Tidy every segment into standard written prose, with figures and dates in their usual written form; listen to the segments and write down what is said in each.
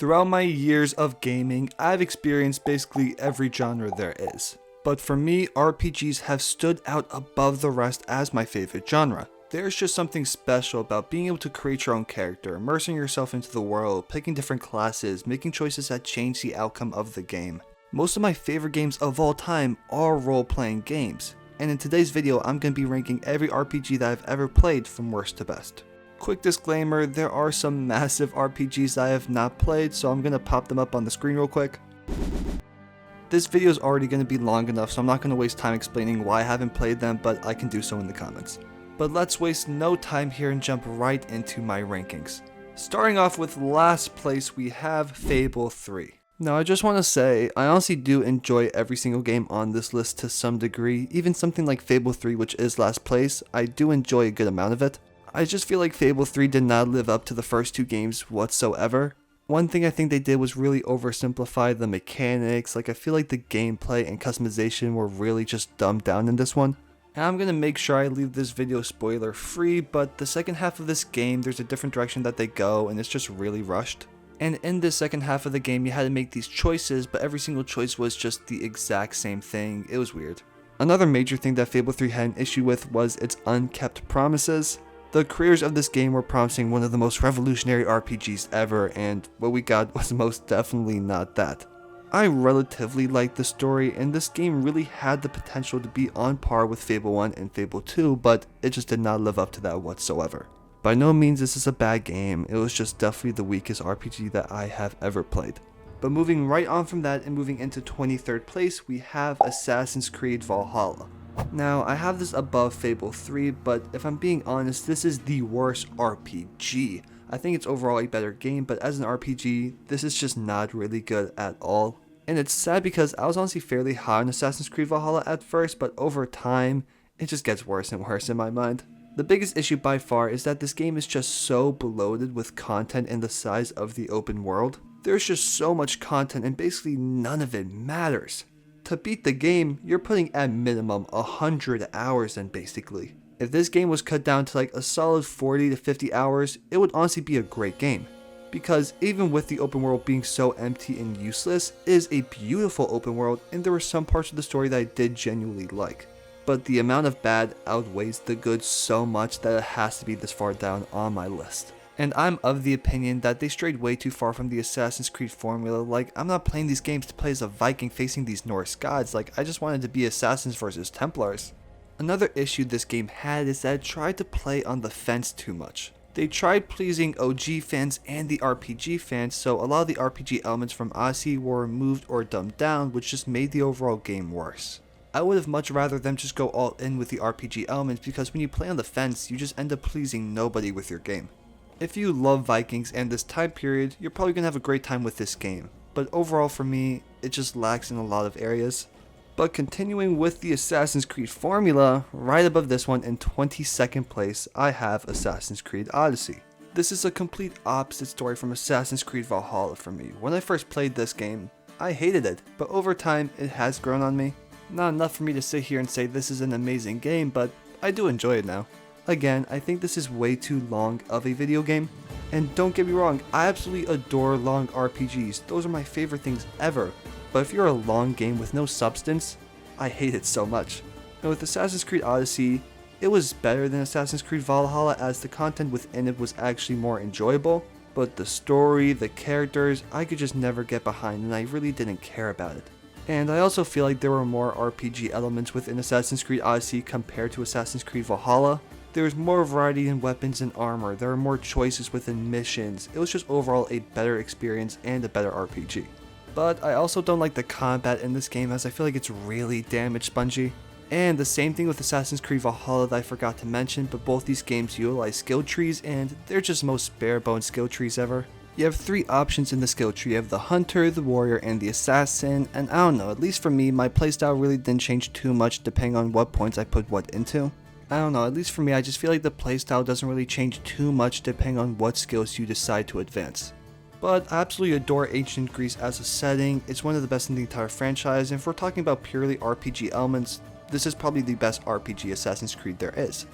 Throughout my years of gaming, I've experienced basically every genre there is. But for me, RPGs have stood out above the rest as my favorite genre. There's just something special about being able to create your own character, immersing yourself into the world, picking different classes, making choices that change the outcome of the game. Most of my favorite games of all time are role-playing games, and in today's video I'm going to be ranking every RPG that I've ever played from worst to best. Quick disclaimer, there are some massive RPGs that I have not played, so I'm going to pop them up on the screen real quick. This video is already going to be long enough, so I'm not going to waste time explaining why I haven't played them, but I can do so in the comments. But let's waste no time here and jump right into my rankings. Starting off with last place, we have Fable 3. Now I just want to say, I honestly do enjoy every single game on this list to some degree. Even something like Fable 3, which is last place, I do enjoy a good amount of it. I just feel like Fable 3 did not live up to the first two games whatsoever. One thing I think they did was really oversimplify the mechanics. Like, I feel like the gameplay and customization were really just dumbed down in this one. And I'm going to make sure I leave this video spoiler free, but the second half of this game, there's a different direction that they go and it's just really rushed. And in this second half of the game, you had to make these choices, but every single choice was just the exact same thing. It was weird. Another major thing that Fable 3 had an issue with was its unkept promises. The creators of this game were promising one of the most revolutionary RPGs ever, and what we got was most definitely not that. I relatively liked the story, and this game really had the potential to be on par with Fable 1 and Fable 2, but it just did not live up to that whatsoever. By no means this is a bad game, it was just definitely the weakest RPG that I have ever played. But moving right on from that and moving into 23rd place, we have Assassin's Creed Valhalla. Now, I have this above Fable 3, but if I'm being honest, this is the worst RPG. I think it's overall a better game, but as an RPG, this is just not really good at all. And it's sad because I was honestly fairly high on Assassin's Creed Valhalla at first, but over time, it just gets worse and worse in my mind. The biggest issue by far is that this game is just so bloated with content and the size of the open world. There's just so much content and basically none of it matters. To beat the game, you're putting at minimum 100 hours in basically. If this game was cut down to like a solid 40 to 50 hours, it would honestly be a great game. Because even with the open world being so empty and useless, it is a beautiful open world and there were some parts of the story that I did genuinely like. But the amount of bad outweighs the good so much that it has to be this far down on my list. And I'm of the opinion that they strayed way too far from the Assassin's Creed formula. Like, I'm not playing these games to play as a Viking facing these Norse gods. Like, I just wanted to be Assassins versus Templars. Another issue this game had is that it tried to play on the fence too much. They tried pleasing OG fans and the RPG fans, so a lot of the RPG elements from Odyssey were removed or dumbed down, which just made the overall game worse. I would have much rather them just go all in with the RPG elements, because when you play on the fence, you just end up pleasing nobody with your game. If you love Vikings and this time period, you're probably going to have a great time with this game, but overall for me, it just lacks in a lot of areas. But continuing with the Assassin's Creed formula, right above this one in 22nd place, I have Assassin's Creed Odyssey. This is a complete opposite story from Assassin's Creed Valhalla for me. When I first played this game, I hated it, but over time, it has grown on me. Not enough for me to sit here and say this is an amazing game, but I do enjoy it now. Again, I think this is way too long of a video game. And don't get me wrong, I absolutely adore long RPGs. Those are my favorite things ever. But if you're a long game with no substance, I hate it so much. And with Assassin's Creed Odyssey, it was better than Assassin's Creed Valhalla as the content within it was actually more enjoyable. But the story, the characters, I could just never get behind and I really didn't care about it. And I also feel like there were more RPG elements within Assassin's Creed Odyssey compared to Assassin's Creed Valhalla. There was more variety in weapons and armor, there were more choices within missions, it was just overall a better experience and a better RPG. But I also don't like the combat in this game as I feel like it's really damage spongy. And the same thing with Assassin's Creed Valhalla that I forgot to mention, but both these games utilize skill trees and they're just most bare bones skill trees ever. You have three options in the skill tree. You have the hunter, the warrior, and the assassin, and I don't know, at least for me, my playstyle really didn't change too much depending on what points I put what into. I don't know, at least for me, I just feel like the playstyle doesn't really change too much depending on what skills you decide to advance. But I absolutely adore Ancient Greece as a setting, it's one of the best in the entire franchise, and if we're talking about purely RPG elements, this is probably the best RPG Assassin's Creed there is.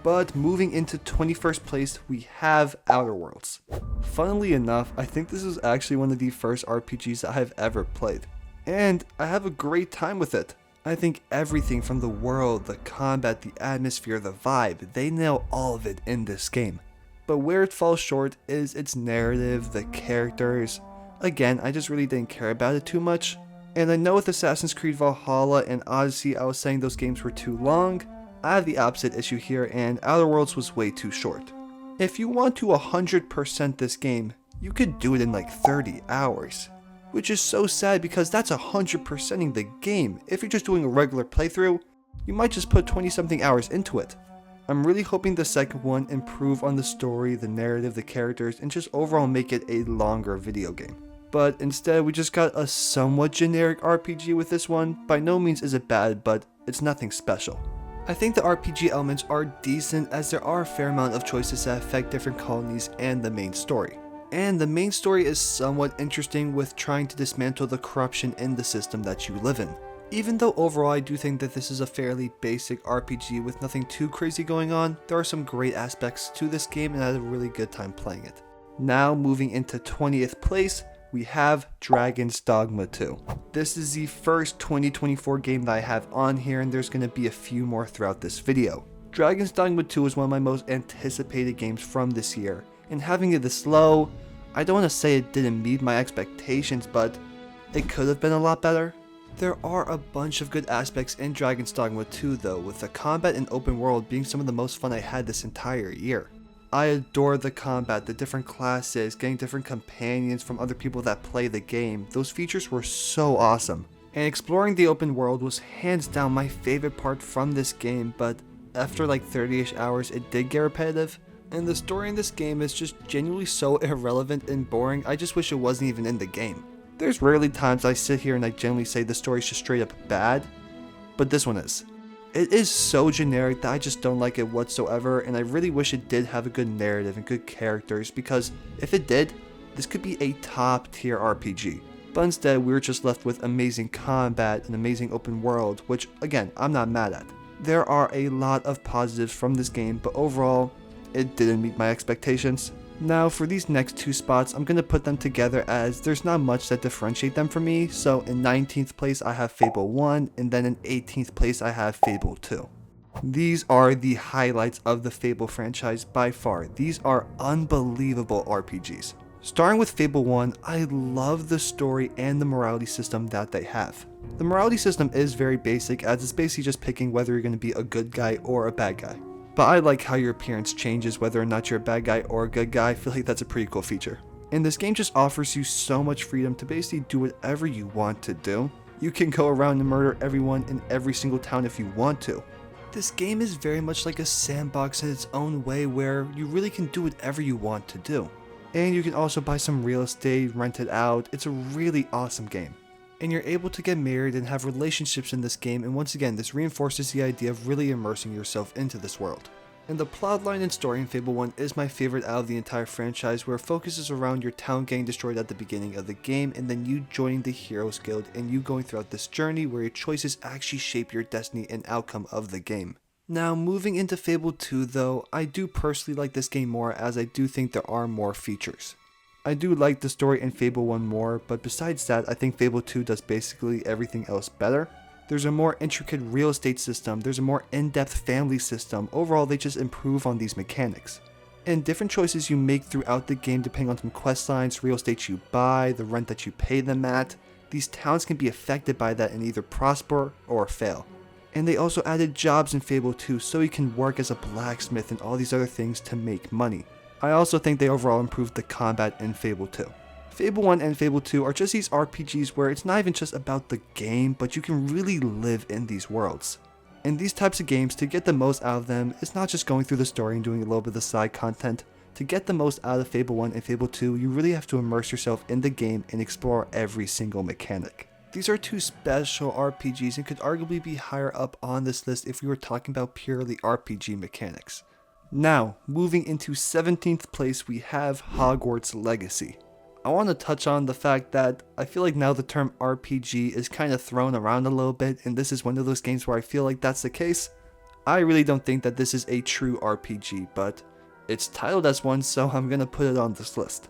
But moving into 21st place, we have Outerworlds. Funnily enough, I think this is actually one of the first RPGs I have ever played, and I have a great time with it. I think everything from the world, the combat, the atmosphere, the vibe, they nail all of it in this game. But where it falls short is its narrative, the characters. Again, I just really didn't care about it too much. And I know with Assassin's Creed Valhalla and Odyssey I was saying those games were too long. I have the opposite issue here, and Outerworlds was way too short. If you want to 100% this game, you could do it in like 30 hours. Which is so sad because that's 100%ing the game. If you're just doing a regular playthrough, you might just put 20 something hours into it. I'm really hoping the second one improve on the story, the narrative, the characters, and just overall make it a longer video game. But instead we just got a somewhat generic RPG with this one. By no means is it bad, but it's nothing special. I think the RPG elements are decent as there are a fair amount of choices that affect different colonies and the main story. And the main story is somewhat interesting with trying to dismantle the corruption in the system that you live in. Even though overall I do think that this is a fairly basic RPG with nothing too crazy going on, there are some great aspects to this game and I had a really good time playing it. Now moving into 20th place, we have Dragon's Dogma 2. This is the first 2024 game that I have on here, and there's going to be a few more throughout this video. Dragon's Dogma 2 is one of my most anticipated games from this year, and having it this low, I don't want to say it didn't meet my expectations, but it could have been a lot better. There are a bunch of good aspects in Dragon's Dogma 2 though, with the combat and open world being some of the most fun I had this entire year. I adore the combat, the different classes, getting different companions from other people that play the game. Those features were so awesome. And exploring the open world was hands down my favorite part from this game, but after like 30-ish hours it did get repetitive. And the story in this game is just genuinely so irrelevant and boring, I just wish it wasn't even in the game. There's rarely times I sit here and I genuinely say the story's just straight up bad, but this one is. It is so generic that I just don't like it whatsoever, and I really wish it did have a good narrative and good characters, because if it did, this could be a top tier RPG. But instead, we were just left with amazing combat and amazing open world, which again, I'm not mad at. There are a lot of positives from this game, but overall, it didn't meet my expectations. Now for these next two spots, I'm going to put them together as there's not much that differentiate them for me. So in 19th place I have Fable 1, and then in 18th place I have Fable 2. These are the highlights of the Fable franchise by far. These are unbelievable RPGs. Starting with Fable 1, I love the story and the morality system that they have. The morality system is very basic, as it's basically just picking whether you're going to be a good guy or a bad guy. But I like how your appearance changes whether or not you're a bad guy or a good guy. I feel like that's a pretty cool feature. And this game just offers you so much freedom to basically do whatever you want to do. You can go around and murder everyone in every single town if you want to. This game is very much like a sandbox in its own way where you really can do whatever you want to do. And you can also buy some real estate, rent it out. It's a really awesome game. And you're able to get married and have relationships in this game, and once again this reinforces the idea of really immersing yourself into this world. And the plotline and story in Fable 1 is my favorite out of the entire franchise, where it focuses around your town getting destroyed at the beginning of the game and then you joining the Heroes Guild and you going throughout this journey where your choices actually shape your destiny and outcome of the game. Now moving into Fable 2 though, I do personally like this game more as I do think there are more features. I do like the story in Fable 1 more, but besides that, I think Fable 2 does basically everything else better. There's a more intricate real estate system, there's a more in-depth family system. Overall, they just improve on these mechanics. And different choices you make throughout the game depending on some quest lines, real estate you buy, the rent that you pay them at. These towns can be affected by that and either prosper or fail. And they also added jobs in Fable 2 so you can work as a blacksmith and all these other things to make money. I also think they overall improved the combat in Fable 2. Fable 1 and Fable 2 are just these RPGs where it's not even just about the game, but you can really live in these worlds. In these types of games, to get the most out of them, it's not just going through the story and doing a little bit of the side content. To get the most out of Fable 1 and Fable 2, you really have to immerse yourself in the game and explore every single mechanic. These are two special RPGs and could arguably be higher up on this list if we were talking about purely RPG mechanics. Now, moving into 17th place, we have Hogwarts Legacy. I want to touch on the fact that I feel like now the term RPG is kind of thrown around a little bit, and this is one of those games where I feel like that's the case. I really don't think that this is a true RPG, but it's titled as one, so I'm gonna put it on this list.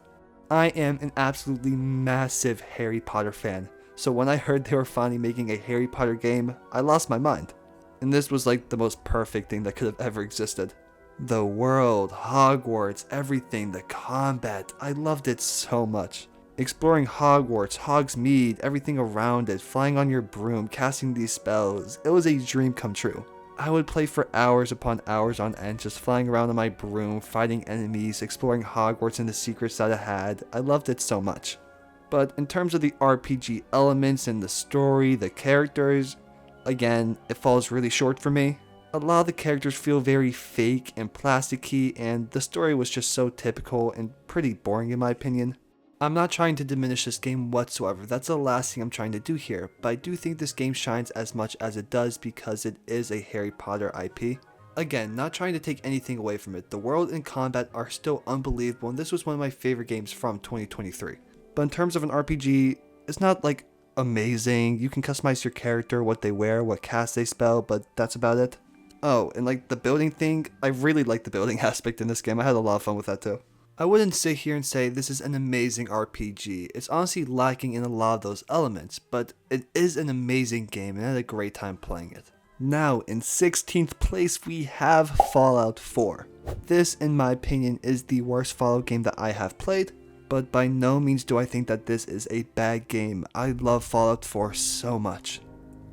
I am an absolutely massive Harry Potter fan, so when I heard they were finally making a Harry Potter game, I lost my mind. And this was like the most perfect thing that could have ever existed. The world, Hogwarts, everything, the combat, I loved it so much. Exploring Hogwarts, Hogsmeade, everything around it, flying on your broom, casting these spells, it was a dream come true. I would play for hours upon hours on end, just flying around on my broom, fighting enemies, exploring Hogwarts and the secrets that it had. I loved it so much. But in terms of the RPG elements and the story, the characters, again, it falls really short for me. A lot of the characters feel very fake and plasticky, and the story was just so typical and pretty boring in my opinion. I'm not trying to diminish this game whatsoever, that's the last thing I'm trying to do here, but I do think this game shines as much as it does because it is a Harry Potter IP. Again, not trying to take anything away from it, the world and combat are still unbelievable and this was one of my favorite games from 2023. But in terms of an RPG, it's not like amazing, you can customize your character, what they wear, what cast they spell, but that's about it. Oh, and like the building thing, I really like the building aspect in this game, I had a lot of fun with that too. I wouldn't sit here and say this is an amazing RPG, it's honestly lacking in a lot of those elements, but it is an amazing game and I had a great time playing it. Now, in 16th place we have Fallout 4. This, in my opinion, is the worst Fallout game that I have played, but by no means do I think that this is a bad game. I love Fallout 4 so much.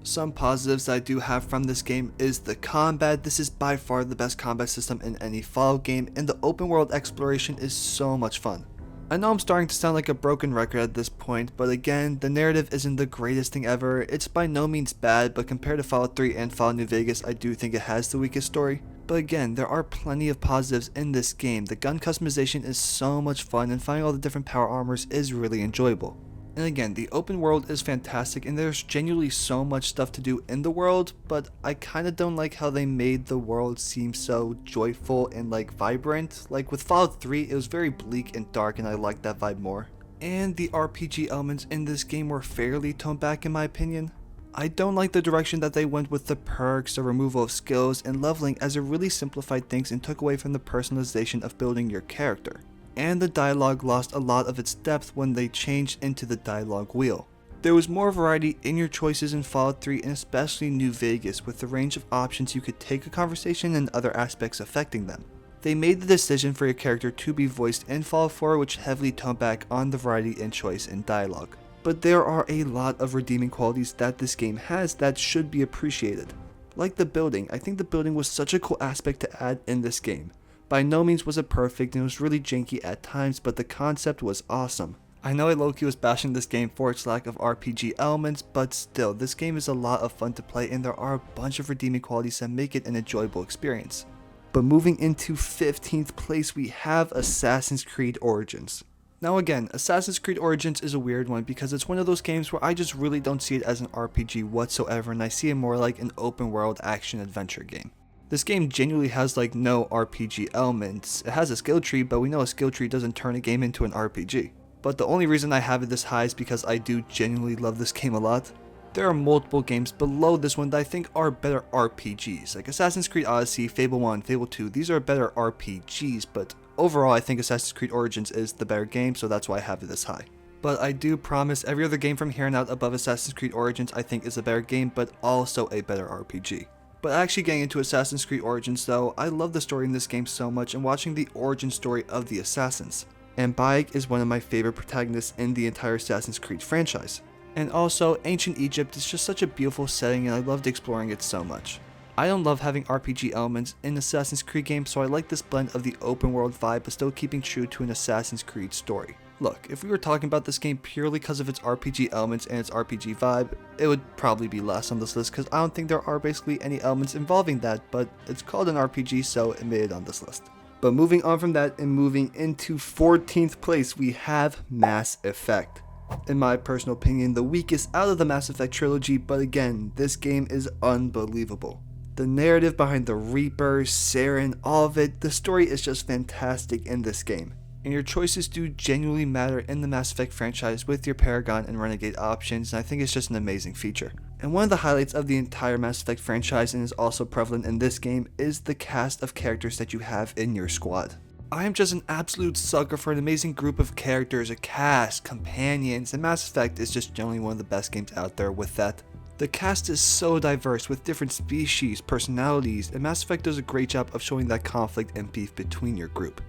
Some positives that I do have from this game is the combat. This is by far the best combat system in any Fallout game, and the open world exploration is so much fun. I know I'm starting to sound like a broken record at this point, but again, the narrative isn't the greatest thing ever. It's by no means bad, but compared to Fallout 3 and Fallout New Vegas, I do think it has the weakest story. But again, there are plenty of positives in this game. The gun customization is so much fun, and finding all the different power armors is really enjoyable. And again, the open world is fantastic and there's genuinely so much stuff to do in the world, but I kinda don't like how they made the world seem so joyful and like vibrant. Like with Fallout 3, it was very bleak and dark and I liked that vibe more. And the RPG elements in this game were fairly toned back in my opinion. I don't like the direction that they went with the perks, the removal of skills, and leveling, as it really simplified things and took away from the personalization of building your character. And the dialogue lost a lot of its depth when they changed into the dialogue wheel. There was more variety in your choices in Fallout 3 and especially New Vegas, with the range of options you could take a conversation and other aspects affecting them. They made the decision for your character to be voiced in Fallout 4, which heavily toned back on the variety and choice in dialogue. But there are a lot of redeeming qualities that this game has that should be appreciated. Like the building, I think the building was such a cool aspect to add in this game. By no means was it perfect and it was really janky at times, but the concept was awesome. I know I low-key was bashing this game for its lack of RPG elements, but still, this game is a lot of fun to play and there are a bunch of redeeming qualities that make it an enjoyable experience. But moving into 15th place we have Assassin's Creed Origins. Now again, Assassin's Creed Origins is a weird one because it's one of those games where I just really don't see it as an RPG whatsoever and I see it more like an open world action adventure game. This game genuinely has like no RPG elements. It has a skill tree, but we know a skill tree doesn't turn a game into an RPG. But the only reason I have it this high is because I do genuinely love this game a lot. There are multiple games below this one that I think are better RPGs, like Assassin's Creed Odyssey, Fable 1, Fable 2, these are better RPGs, but overall I think Assassin's Creed Origins is the better game, so that's why I have it this high. But I do promise every other game from here on out above Assassin's Creed Origins I think is a better game, but also a better RPG. But actually getting into Assassin's Creed Origins though, I love the story in this game so much and watching the origin story of the assassins. And Bayek is one of my favorite protagonists in the entire Assassin's Creed franchise. And also, ancient Egypt is just such a beautiful setting and I loved exploring it so much. I don't love having RPG elements in Assassin's Creed games, so I like this blend of the open world vibe but still keeping true to an Assassin's Creed story. Look, if we were talking about this game purely because of its RPG elements and its RPG vibe, it would probably be last on this list because I don't think there are basically any elements involving that, but it's called an RPG so it made it on this list. But moving on from that and moving into 14th place we have Mass Effect. In my personal opinion, the weakest out of the Mass Effect trilogy, but again, this game is unbelievable. The narrative behind the Reaper, Saren, all of it, the story is just fantastic in this game. And your choices do genuinely matter in the Mass Effect franchise with your Paragon and Renegade options, and I think it's just an amazing feature. And one of the highlights of the entire Mass Effect franchise, and is also prevalent in this game, is the cast of characters that you have in your squad. I am just an absolute sucker for an amazing group of characters, a cast, companions, and Mass Effect is just generally one of the best games out there with that. The cast is so diverse with different species, personalities, and Mass Effect does a great job of showing that conflict and beef between your group.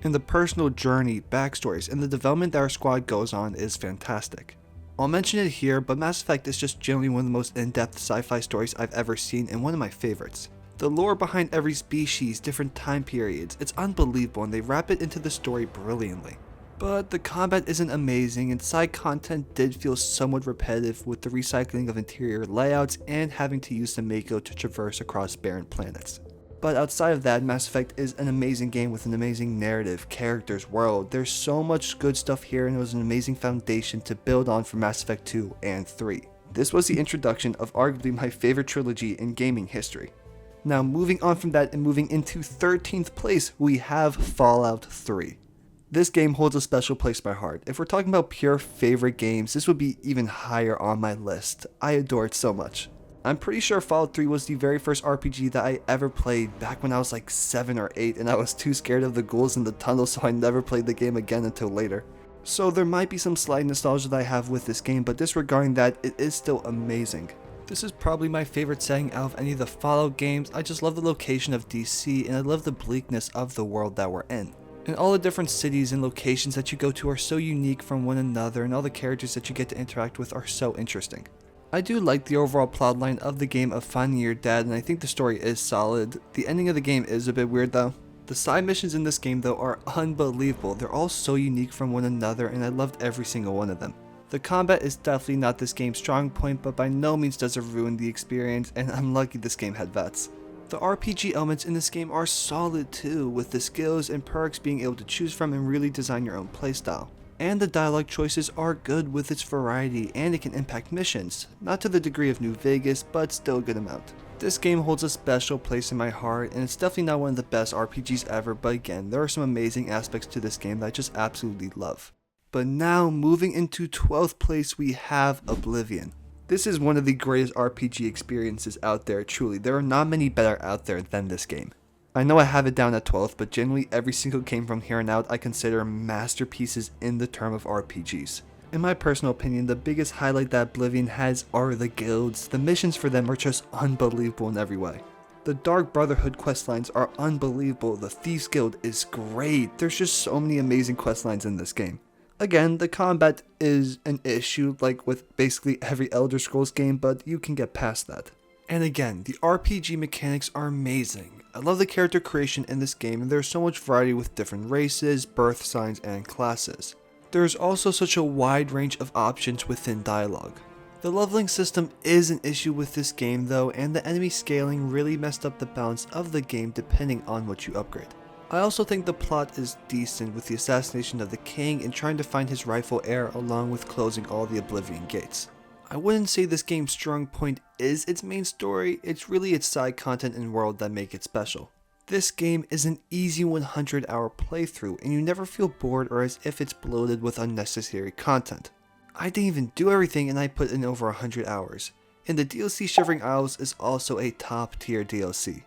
And the personal journey, backstories, and the development that our squad goes on is fantastic. I'll mention it here, but Mass Effect is just generally one of the most in-depth sci-fi stories I've ever seen and one of my favorites. The lore behind every species, different time periods, it's unbelievable and they wrap it into the story brilliantly. But the combat isn't amazing and side content did feel somewhat repetitive with the recycling of interior layouts and having to use the Mako to traverse across barren planets. But outside of that, Mass Effect is an amazing game with an amazing narrative, characters, world. There's so much good stuff here and it was an amazing foundation to build on for Mass Effect 2 and 3. This was the introduction of arguably my favorite trilogy in gaming history. Now moving on from that and moving into 13th place, we have Fallout 3. This game holds a special place in my heart. If we're talking about pure favorite games, this would be even higher on my list. I adore it so much. I'm pretty sure Fallout 3 was the very first RPG that I ever played back when I was like 7 or 8 and I was too scared of the ghouls in the tunnel, so I never played the game again until later. So there might be some slight nostalgia that I have with this game, but disregarding that, it is still amazing. This is probably my favorite setting out of any of the Fallout games. I just love the location of DC and I love the bleakness of the world that we're in. And all the different cities and locations that you go to are so unique from one another and all the characters that you get to interact with are so interesting. I do like the overall plotline of the game of finding your dad and I think the story is solid. The ending of the game is a bit weird though. The side missions in this game though are unbelievable. They're all so unique from one another and I loved every single one of them. The combat is definitely not this game's strong point, but by no means does it ruin the experience, and I'm lucky this game had vets. The RPG elements in this game are solid too, with the skills and perks being able to choose from and really design your own playstyle. And the dialogue choices are good with its variety, and it can impact missions, not to the degree of New Vegas, but still a good amount. This game holds a special place in my heart, and it's definitely not one of the best RPGs ever, but again, there are some amazing aspects to this game that I just absolutely love. But now, moving into 12th place, we have Oblivion. This is one of the greatest RPG experiences out there, truly. There are not many better out there than this game. I know I have it down at 12th, but generally every single game from here on out I consider masterpieces in the term of RPGs. In my personal opinion, the biggest highlight that Oblivion has are the guilds. The missions for them are just unbelievable in every way. The Dark Brotherhood questlines are unbelievable, the Thieves Guild is great, there's just so many amazing questlines in this game. Again, the combat is an issue like with basically every Elder Scrolls game, but you can get past that. And again, the RPG mechanics are amazing. I love the character creation in this game and there's so much variety with different races, birth signs, and classes. There's also such a wide range of options within dialogue. The leveling system is an issue with this game though, and the enemy scaling really messed up the balance of the game depending on what you upgrade. I also think the plot is decent with the assassination of the king and trying to find his rightful heir along with closing all the Oblivion gates. I wouldn't say this game's strong point is its main story, it's really its side content and world that make it special. This game is an easy 100-hour playthrough and you never feel bored or as if it's bloated with unnecessary content. I didn't even do everything and I put in over 100 hours. And the DLC Shivering Isles is also a top tier DLC.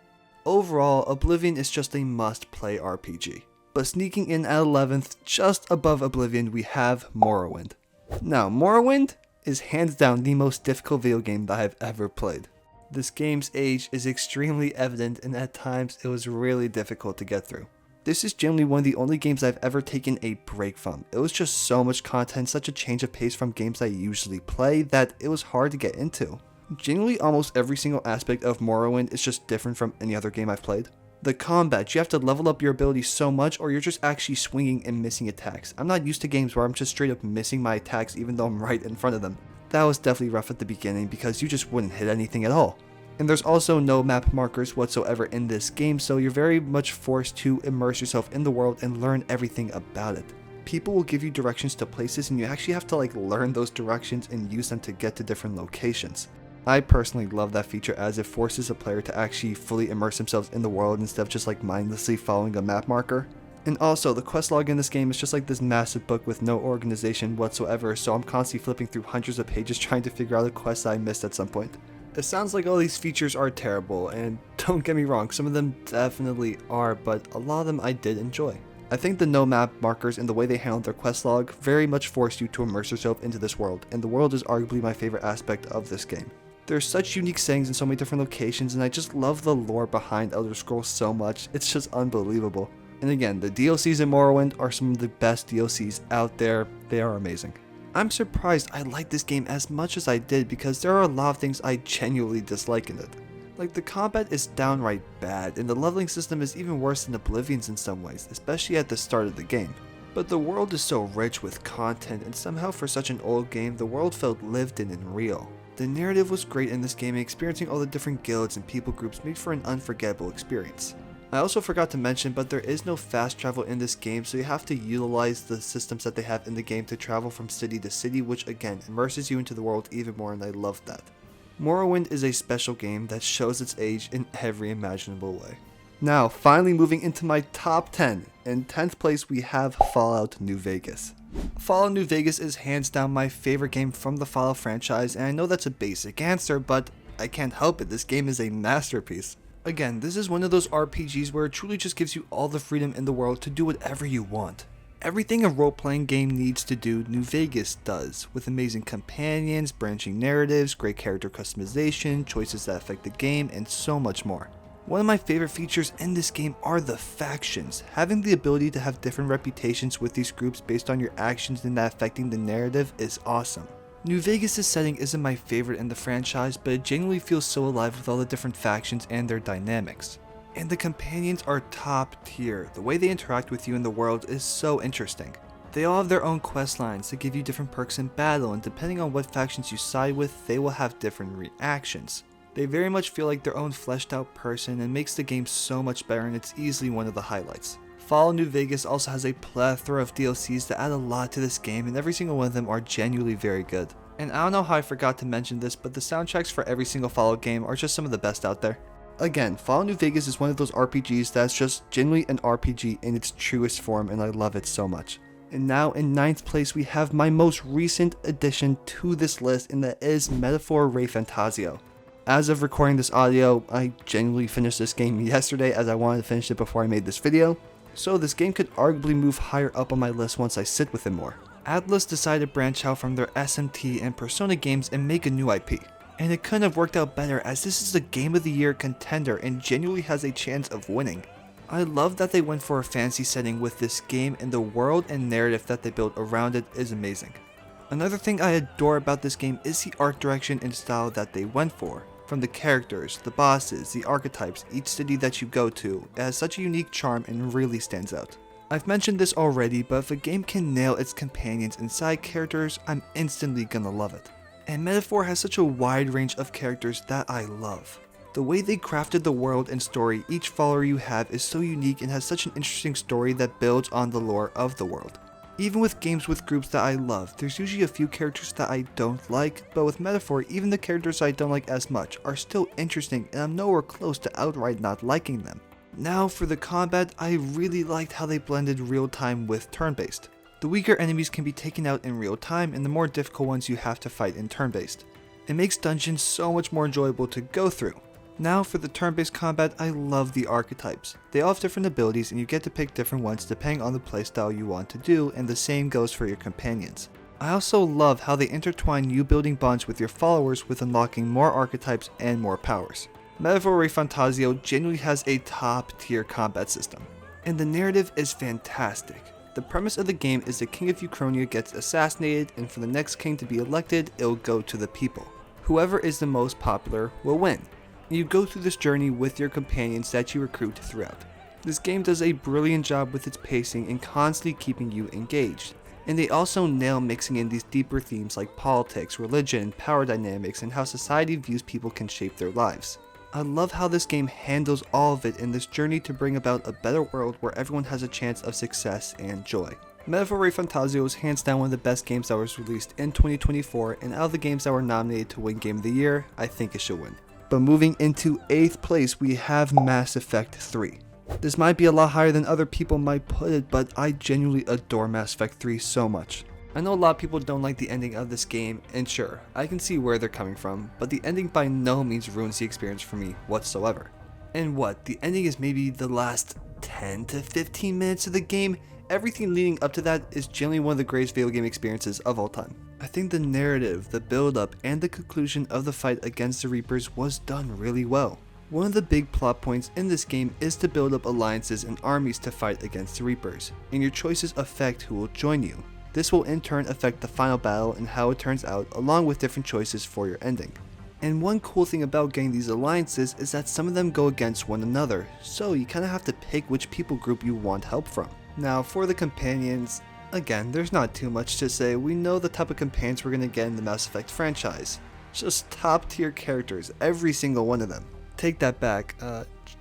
Overall, Oblivion is just a must-play RPG. But sneaking in at 11th, just above Oblivion, we have Morrowind. Now, Morrowind is hands down the most difficult video game that I've ever played. This game's age is extremely evident and at times it was really difficult to get through. This is generally one of the only games I've ever taken a break from. It was just so much content, such a change of pace from games I usually play that it was hard to get into. Generally, almost every single aspect of Morrowind is just different from any other game I've played. The combat, you have to level up your abilities so much or you're just actually swinging and missing attacks. I'm not used to games where I'm just straight up missing my attacks even though I'm right in front of them. That was definitely rough at the beginning because you just wouldn't hit anything at all. And there's also no map markers whatsoever in this game, so you're very much forced to immerse yourself in the world and learn everything about it. People will give you directions to places and you actually have to learn those directions and use them to get to different locations. I personally love that feature as it forces a player to actually fully immerse themselves in the world instead of just mindlessly following a map marker. And also, the quest log in this game is just like this massive book with no organization whatsoever, so I'm constantly flipping through hundreds of pages trying to figure out a quest that I missed at some point. It sounds like all these features are terrible, and don't get me wrong, some of them definitely are, but a lot of them I did enjoy. I think the no map markers and the way they handled their quest log very much forced you to immerse yourself into this world, and the world is arguably my favorite aspect of this game. There's such unique settings in so many different locations, and I just love the lore behind Elder Scrolls so much, it's just unbelievable. And again, the DLCs in Morrowind are some of the best DLCs out there, they are amazing. I'm surprised I liked this game as much as I did because there are a lot of things I genuinely dislike in it. Like, the combat is downright bad, and the leveling system is even worse than Oblivion's in some ways, especially at the start of the game. But the world is so rich with content, and somehow for such an old game, the world felt lived in and real. The narrative was great in this game, and experiencing all the different guilds and people groups made for an unforgettable experience. I also forgot to mention, but there is no fast travel in this game, so you have to utilize the systems that they have in the game to travel from city to city, which again immerses you into the world even more, and I love that. Morrowind is a special game that shows its age in every imaginable way. Now, finally moving into my top 10. In 10th place we have Fallout New Vegas. Fallout New Vegas is hands down my favorite game from the Fallout franchise, and I know that's a basic answer, but I can't help it, this game is a masterpiece. Again, this is one of those RPGs where it truly just gives you all the freedom in the world to do whatever you want. Everything a role-playing game needs to do, New Vegas does, with amazing companions, branching narratives, great character customization, choices that affect the game, and so much more. One of my favorite features in this game are the factions. Having the ability to have different reputations with these groups based on your actions and that affecting the narrative is awesome. New Vegas' setting isn't my favorite in the franchise, but it genuinely feels so alive with all the different factions and their dynamics. And the companions are top tier. The way they interact with you in the world is so interesting. They all have their own quest lines that give you different perks in battle, and depending on what factions you side with, they will have different reactions. They very much feel like their own fleshed out person and makes the game so much better, and it's easily one of the highlights. Fallout New Vegas also has a plethora of DLCs that add a lot to this game, and every single one of them are genuinely very good. And I don't know how I forgot to mention this, but the soundtracks for every single Fallout game are just some of the best out there. Again, Fallout New Vegas is one of those RPGs that's just genuinely an RPG in its truest form, and I love it so much. And now in 9th place we have my most recent addition to this list, and that is Metaphor Refantazio. As of recording this audio, I genuinely finished this game yesterday as I wanted to finish it before I made this video, so this game could arguably move higher up on my list once I sit with it more. Atlus decided to branch out from their SMT and Persona games and make a new IP. And it couldn't have worked out better, as this is a Game of the Year contender and genuinely has a chance of winning. I love that they went for a fantasy setting with this game, and the world and narrative that they built around it is amazing. Another thing I adore about this game is the art direction and style that they went for. From the characters, the bosses, the archetypes, each city that you go to, it has such a unique charm and really stands out. I've mentioned this already, but if a game can nail its companions and side characters, I'm instantly gonna love it. And Metaphor has such a wide range of characters that I love. The way they crafted the world and story each follower you have is so unique and has such an interesting story that builds on the lore of the world. Even with games with groups that I love, there's usually a few characters that I don't like, but with Metaphor, even the characters I don't like as much are still interesting, and I'm nowhere close to outright not liking them. Now for the combat, I really liked how they blended real time with turn-based. The weaker enemies can be taken out in real time, and the more difficult ones you have to fight in turn-based. It makes dungeons so much more enjoyable to go through. Now for the turn-based combat, I love the archetypes. They all have different abilities, and you get to pick different ones depending on the playstyle you want to do, and the same goes for your companions. I also love how they intertwine you building bonds with your followers with unlocking more archetypes and more powers. Metaphor Refantazio genuinely has a top tier combat system, and the narrative is fantastic. The premise of the game is the king of Uchronia gets assassinated, and for the next king to be elected, it'll go to the people. Whoever is the most popular will win. And you go through this journey with your companions that you recruit throughout. This game does a brilliant job with its pacing and constantly keeping you engaged. And they also nail mixing in these deeper themes like politics, religion, power dynamics, and how society views people can shape their lives. I love how this game handles all of it in this journey to bring about a better world where everyone has a chance of success and joy. Metaphor Refantazio is hands down one of the best games that was released in 2024, and out of the games that were nominated to win Game of the Year, I think it should win. But moving into 8th place, we have Mass Effect 3. This might be a lot higher than other people might put it, but I genuinely adore Mass Effect 3 so much. I know a lot of people don't like the ending of this game, and sure, I can see where they're coming from, but the ending by no means ruins the experience for me whatsoever. And what, the ending is maybe the last 10 to 15 minutes of the game? Everything leading up to that is genuinely one of the greatest video game experiences of all time. I think the narrative, the build up, and the conclusion of the fight against the Reapers was done really well. One of the big plot points in this game is to build up alliances and armies to fight against the Reapers, and your choices affect who will join you. This will in turn affect the final battle and how it turns out, along with different choices for your ending. And one cool thing about getting these alliances is that some of them go against one another, so you kinda have to pick which people group you want help from. Now for the companions, again, there's not too much to say. We know the type of companions we're gonna get in the Mass Effect franchise. Just top tier characters, every single one of them. Take that back,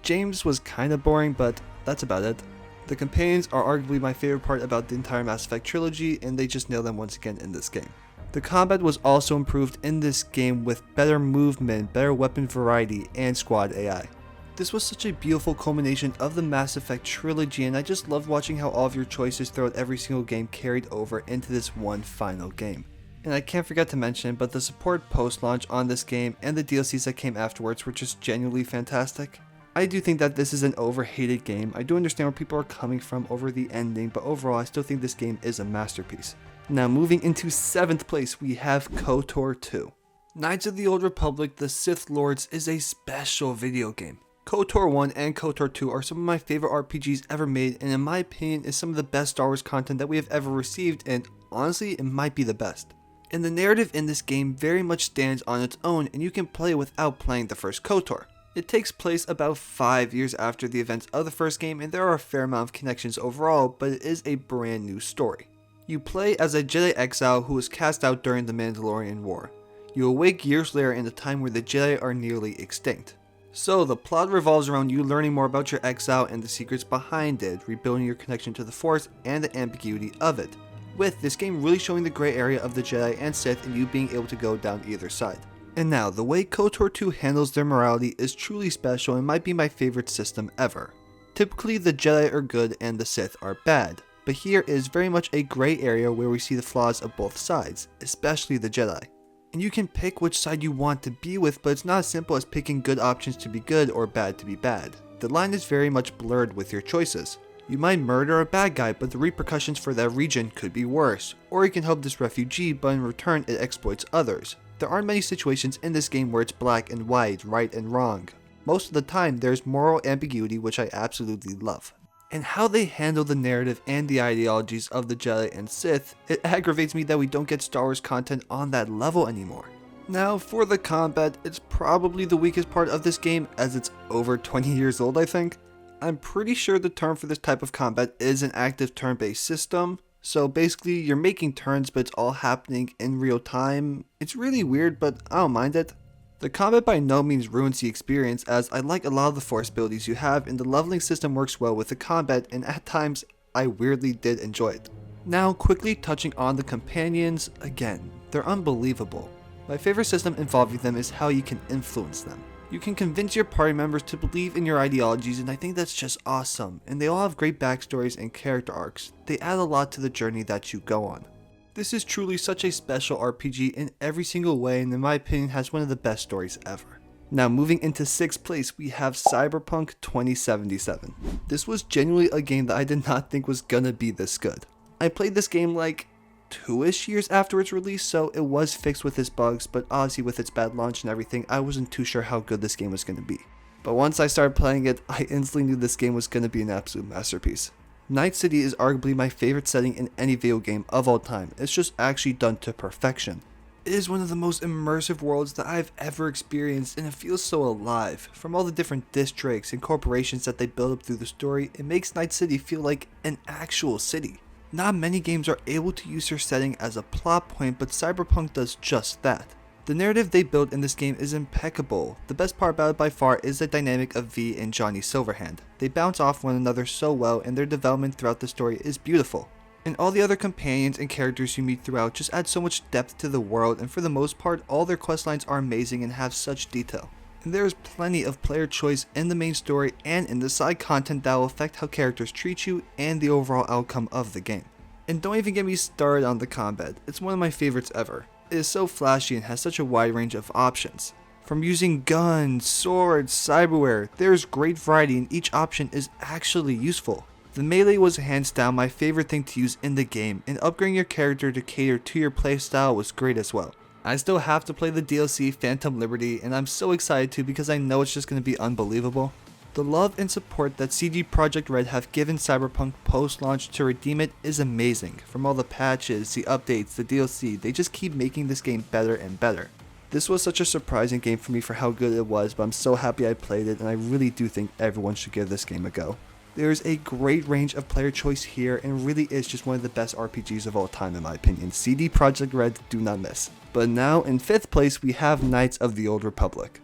James was kinda boring, but that's about it. The companions are arguably my favorite part about the entire Mass Effect trilogy, and they just nail them once again in this game. The combat was also improved in this game with better movement, better weapon variety, and squad AI. This was such a beautiful culmination of the Mass Effect trilogy, and I just loved watching how all of your choices throughout every single game carried over into this one final game. And I can't forget to mention, but the support post-launch on this game and the DLCs that came afterwards were just genuinely fantastic. I do think that this is an overhated game. I do understand where people are coming from over the ending, but overall I still think this game is a masterpiece. Now moving into 7th place, we have KOTOR 2. Knights of the Old Republic: The Sith Lords is a special video game. KOTOR 1 and KOTOR 2 are some of my favorite RPGs ever made, and in my opinion is some of the best Star Wars content that we have ever received, and honestly it might be the best. And the narrative in this game very much stands on its own, and you can play without playing the first KOTOR. It takes place about 5 years after the events of the first game, and there are a fair amount of connections overall, but it is a brand new story. You play as a Jedi exile who was cast out during the Mandalorian War. You awake years later in a time where the Jedi are nearly extinct. So the plot revolves around you learning more about your exile and the secrets behind it, rebuilding your connection to the Force and the ambiguity of it, with this game really showing the gray area of the Jedi and Sith and you being able to go down either side. And now, the way KOTOR 2 handles their morality is truly special and might be my favorite system ever. Typically the Jedi are good and the Sith are bad, but here is very much a gray area where we see the flaws of both sides, especially the Jedi. And you can pick which side you want to be with, but it's not as simple as picking good options to be good or bad to be bad. The line is very much blurred with your choices. You might murder a bad guy, but the repercussions for that region could be worse, or you can help this refugee, but in return it exploits others. There aren't many situations in this game where it's black and white, right and wrong. Most of the time there's moral ambiguity, which I absolutely love. And how they handle the narrative and the ideologies of the Jedi and Sith, it aggravates me that we don't get Star Wars content on that level anymore. Now for the combat, it's probably the weakest part of this game as it's over 20 years old I think. I'm pretty sure the term for this type of combat is an active turn-based system. So basically you're making turns but it's all happening in real time. It's really weird but I don't mind it. The combat by no means ruins the experience as I like a lot of the force abilities you have and the leveling system works well with the combat and at times I weirdly did enjoy it. Now quickly touching on the companions, again, they're unbelievable. My favorite system involving them is how you can influence them. You can convince your party members to believe in your ideologies and I think that's just awesome, and they all have great backstories and character arcs. They add a lot to the journey that you go on. This is truly such a special RPG in every single way and in my opinion has one of the best stories ever. Now moving into 6th place we have Cyberpunk 2077. This was genuinely a game that I did not think was gonna be this good. I played this game like 2-ish years after its release, so it was fixed with its bugs, but obviously with its bad launch and everything, I wasn't too sure how good this game was going to be. But once I started playing it, I instantly knew this game was going to be an absolute masterpiece. Night City is arguably my favorite setting in any video game of all time. It's just actually done to perfection. It is one of the most immersive worlds that I've ever experienced and it feels so alive. From all the different districts and corporations that they build up through the story, it makes Night City feel like an actual city. Not many games are able to use their setting as a plot point, but Cyberpunk does just that. The narrative they built in this game is impeccable. The best part about it by far is the dynamic of V and Johnny Silverhand. They bounce off one another so well and their development throughout the story is beautiful. And all the other companions and characters you meet throughout just add so much depth to the world, and for the most part all their questlines are amazing and have such detail. and there's plenty of player choice in the main story and in the side content that will affect how characters treat you and the overall outcome of the game. And don't even get me started on the combat, it's one of my favorites ever. It is so flashy and has such a wide range of options. From using guns, swords, cyberware, there's great variety and each option is actually useful. The melee was hands down my favorite thing to use in the game, and upgrading your character to cater to your playstyle was great as well. I still have to play the DLC Phantom Liberty, and I'm so excited to because I know it's just going to be unbelievable. The love and support that CD Projekt Red have given Cyberpunk post-launch to redeem it is amazing. From all the patches, the updates, the DLC, they just keep making this game better and better. This was such a surprising game for me for how good it was, but I'm so happy I played it, and I really do think everyone should give this game a go. There's a great range of player choice here, and really is just one of the best RPGs of all time in my opinion. CD Projekt Red, do not miss. But now in 5th place we have Knights of the Old Republic.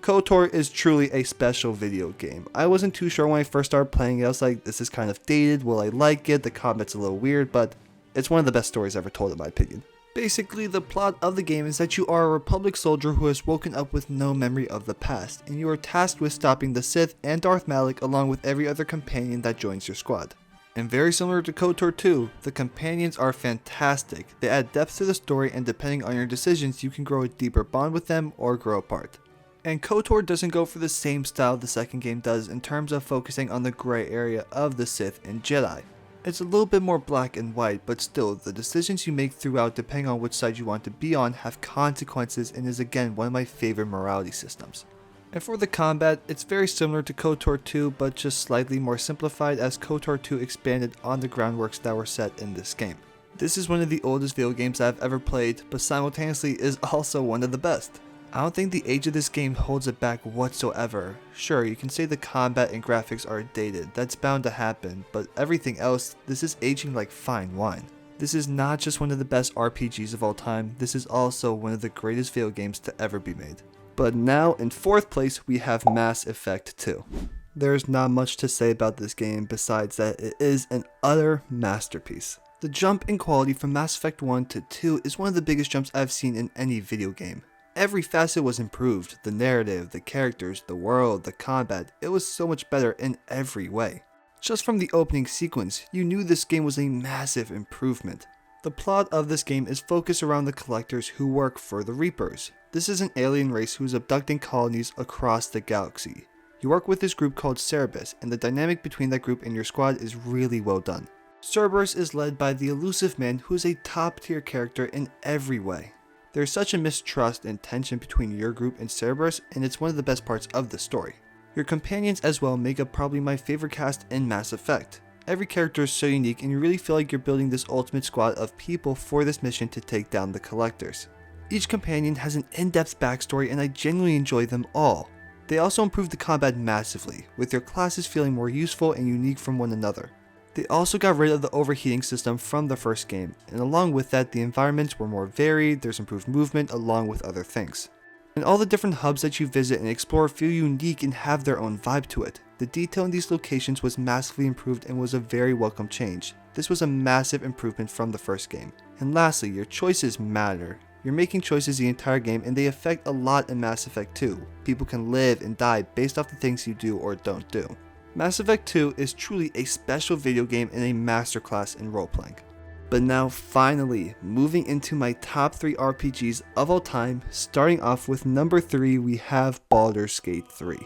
KOTOR is truly a special video game. I wasn't too sure when I first started playing it. I was like, this is kind of dated, will I like it? The combat's a little weird, but it's one of the best stories ever told in my opinion. Basically, the plot of the game is that you are a Republic soldier who has woken up with no memory of the past, and you are tasked with stopping the Sith and Darth Malak along with every other companion that joins your squad. And very similar to KOTOR 2, the companions are fantastic. They add depth to the story, and depending on your decisions, you can grow a deeper bond with them or grow apart. And KOTOR doesn't go for the same style the second game does in terms of focusing on the gray area of the Sith and Jedi. It's a little bit more black and white, but still, the decisions you make throughout depending on which side you want to be on have consequences and is again one of my favorite morality systems. And for the combat, it's very similar to KOTOR 2, but just slightly more simplified as KOTOR 2 expanded on the groundworks that were set in this game. This is one of the oldest video games I've ever played, but simultaneously is also one of the best. I don't think the age of this game holds it back whatsoever. Sure, you can say the combat and graphics are dated, that's bound to happen, but everything else, this is aging like fine wine. This is not just one of the best RPGs of all time, this is also one of the greatest video games to ever be made. But now in 4th place we have Mass Effect 2. There's not much to say about this game besides that it is an utter masterpiece. The jump in quality from Mass Effect 1 to 2 is one of the biggest jumps I've seen in any video game. Every facet was improved, the narrative, the characters, the world, the combat, it was so much better in every way. Just from the opening sequence, you knew this game was a massive improvement. The plot of this game is focused around the collectors who work for the Reapers. This is an alien race who is abducting colonies across the galaxy. You work with this group called Cerberus, and the dynamic between that group and your squad is really well done. Cerberus is led by the elusive man who is a top tier character in every way. There's such a mistrust and tension between your group and Cerberus, and it's one of the best parts of the story. Your companions as well make up probably my favorite cast in Mass Effect. Every character is so unique and you really feel like you're building this ultimate squad of people for this mission to take down the collectors. Each companion has an in-depth backstory and I genuinely enjoy them all. They also improve the combat massively, with your classes feeling more useful and unique from one another. They also got rid of the overheating system from the first game, and along with that the environments were more varied, there's improved movement along with other things. And all the different hubs that you visit and explore feel unique and have their own vibe to it. The detail in these locations was massively improved and was a very welcome change. This was a massive improvement from the first game. And lastly, your choices matter. You're making choices the entire game and they affect a lot in Mass Effect 2. People can live and die based off the things you do or don't do. Mass Effect 2 is truly a special video game and a masterclass in role-playing. But now finally, moving into my top 3 RPGs of all time, starting off with number 3 we have Baldur's Gate 3.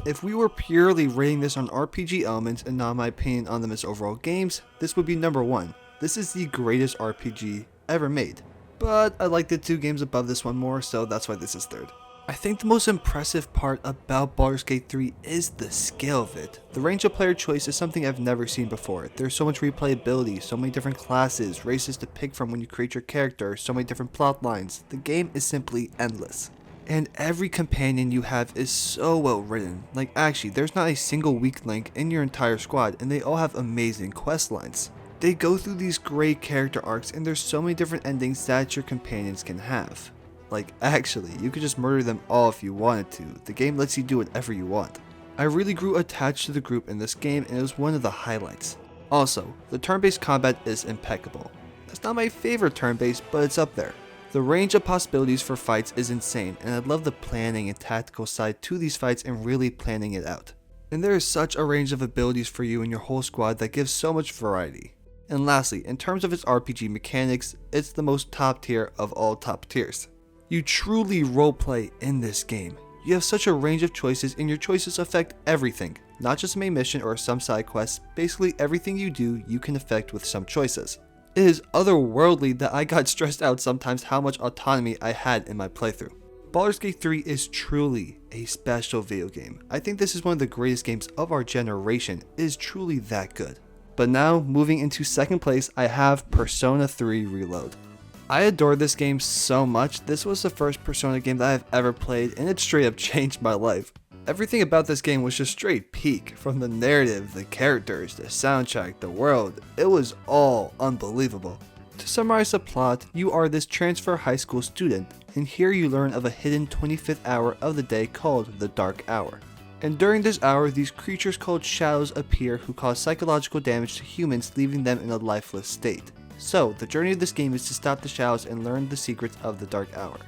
If we were purely rating this on RPG elements and not my opinion on them as overall games, this would be number 1. This is the greatest RPG ever made. But I like the 2 games above this one more, so that's why this is 3rd. I think the most impressive part about Baldur's Gate 3 is the scale of it. The range of player choice is something I've never seen before. There's so much replayability, so many different classes, races to pick from when you create your character, so many different plot lines. The game is simply endless. And every companion you have is so well written. Like actually, there's not a single weak link in your entire squad and they all have amazing quest lines. They go through these great character arcs and there's so many different endings that your companions can have. Like actually, you could just murder them all if you wanted to. The game lets you do whatever you want. I really grew attached to the group in this game and it was one of the highlights. Also, the turn-based combat is impeccable. It's not my favorite turn-based, but it's up there. The range of possibilities for fights is insane, and I love the planning and tactical side to these fights and really planning it out. And there is such a range of abilities for you and your whole squad that gives so much variety. And lastly, in terms of its RPG mechanics, it's the most top tier of all top tiers. You truly roleplay in this game. You have such a range of choices, and your choices affect everything, not just a main mission or some side quests. Basically everything you do, you can affect with some choices. It is otherworldly that I got stressed out sometimes how much autonomy I had in my playthrough. Baldur's Gate 3 is truly a special video game. I think this is one of the greatest games of our generation. It is truly that good. But now, moving into second place, I have Persona 3 Reload. I adore this game so much. This was the first Persona game that I've ever played, and it straight up changed my life. Everything about this game was just straight peak, from the narrative, the characters, the soundtrack, the world. It was all unbelievable. To summarize the plot, you are this transfer high school student, and here you learn of a hidden 25th hour of the day called the Dark Hour. And during this hour, these creatures called shadows appear who cause psychological damage to humans, leaving them in a lifeless state. So, the journey of this game is to stop the shadows and learn the secrets of the Dark Hour.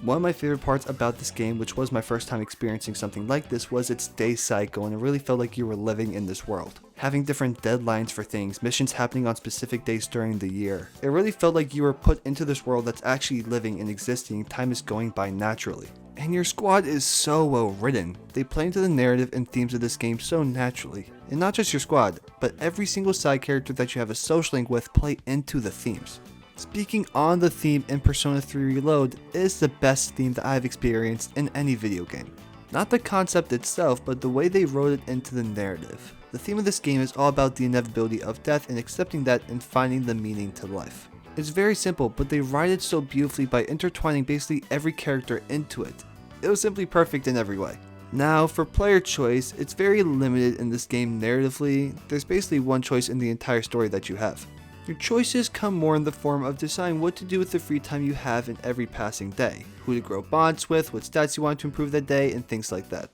One of my favorite parts about this game, which was my first time experiencing something like this, was its day cycle, and it really felt like you were living in this world. Having different deadlines for things, missions happening on specific days during the year. It really felt like you were put into this world that's actually living and existing, time is going by naturally. And your squad is so well written. They play into the narrative and themes of this game so naturally. And not just your squad, but every single side character that you have a social link with play into the themes. Speaking on the theme in Persona 3 Reload, it is the best theme that I've experienced in any video game. Not the concept itself, but the way they wrote it into the narrative. The theme of this game is all about the inevitability of death and accepting that and finding the meaning to life. It's very simple, but they write it so beautifully by intertwining basically every character into it. It was simply perfect in every way. Now, for player choice, it's very limited in this game narratively. There's basically one choice in the entire story that you have. Your choices come more in the form of deciding what to do with the free time you have in every passing day, who to grow bonds with, what stats you want to improve that day, and things like that.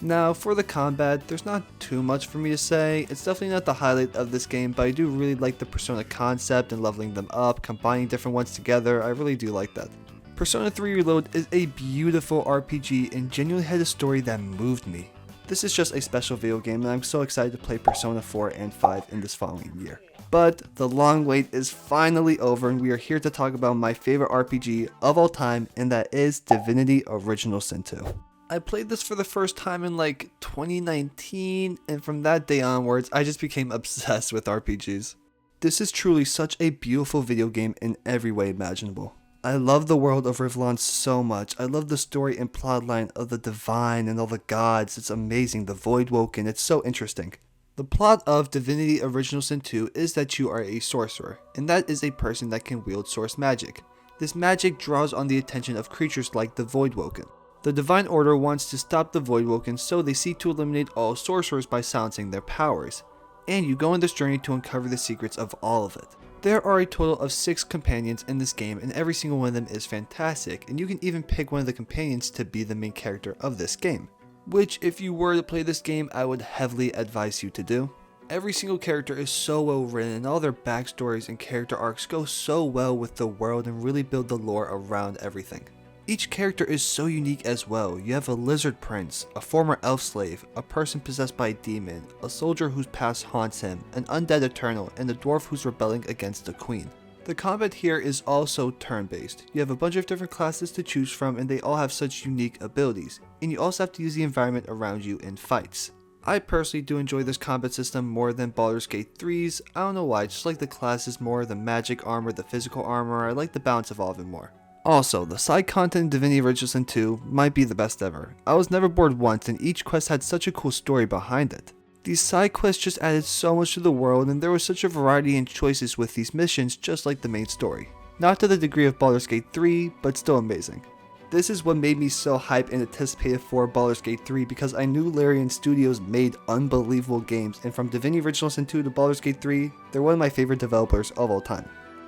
Now, for the combat, there's not too much for me to say. It's definitely not the highlight of this game, but I do really like the Persona concept and leveling them up, combining different ones together. I really do like that. Persona 3 Reload is a beautiful RPG and genuinely had a story that moved me. This is just a special video game, and I'm so excited to play Persona 4 and 5 in this following year. But the long wait is finally over, and we are here to talk about my favorite RPG of all time, and that is Divinity Original Sin 2. I played this for the first time in like 2019, and from that day onwards, I just became obsessed with RPGs. This is truly such a beautiful video game in every way imaginable. I love the world of Rivlon so much. I love the story and plotline of the divine and all the gods. It's amazing. The Voidwoken, it's so interesting. The plot of Divinity Original Sin 2 is that you are a sorcerer, and that is a person that can wield source magic. This magic draws on the attention of creatures like the Voidwoken. The Divine Order wants to stop the Voidwoken, so they seek to eliminate all sorcerers by silencing their powers. And you go on this journey to uncover the secrets of all of it. There are a total of 6 companions in this game, and every single one of them is fantastic, and you can even pick one of the companions to be the main character of this game. Which, if you were to play this game, I would heavily advise you to do. Every single character is so well written, and all their backstories and character arcs go so well with the world and really build the lore around everything. Each character is so unique as well. You have a lizard prince, a former elf slave, a person possessed by a demon, a soldier whose past haunts him, an undead eternal, and a dwarf who's rebelling against the queen. The combat here is also turn-based. You have a bunch of different classes to choose from, and they all have such unique abilities, and you also have to use the environment around you in fights. I personally do enjoy this combat system more than Baldur's Gate 3's. I don't know why, I just like the classes more, the magic armor, the physical armor. I like the balance of all of it more. Also, the side content in Divinity Original Sin 2 might be the best ever. I was never bored once, and each quest had such a cool story behind it. These side quests just added so much to the world, and there was such a variety in choices with these missions, just like the main story. Not to the degree of Baldur's Gate 3, but still amazing. This is what made me so hyped and anticipated for Baldur's Gate 3, because I knew Larian Studios made unbelievable games, and from Divinity Original Sin 2 to Baldur's Gate 3, they're one of my favorite developers of all time.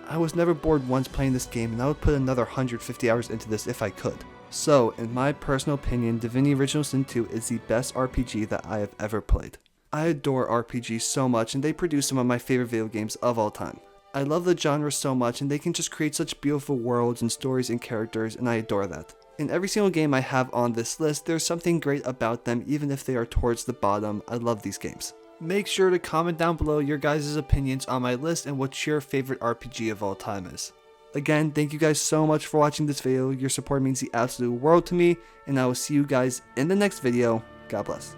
I was never bored once playing this game, and I would put another 150 hours into this if I could. So, in my personal opinion, Divinity Original Sin 2 is the best RPG that I have ever played. I adore RPGs so much, and they produce some of my favorite video games of all time. I love the genre so much, and they can just create such beautiful worlds and stories and characters, and I adore that. In every single game I have on this list, there's something great about them, even if they are towards the bottom. I love these games. Make sure to comment down below your guys' opinions on my list and what your favorite RPG of all time is. Again, thank you guys so much for watching this video. Your support means the absolute world to me, and I will see you guys in the next video. God bless.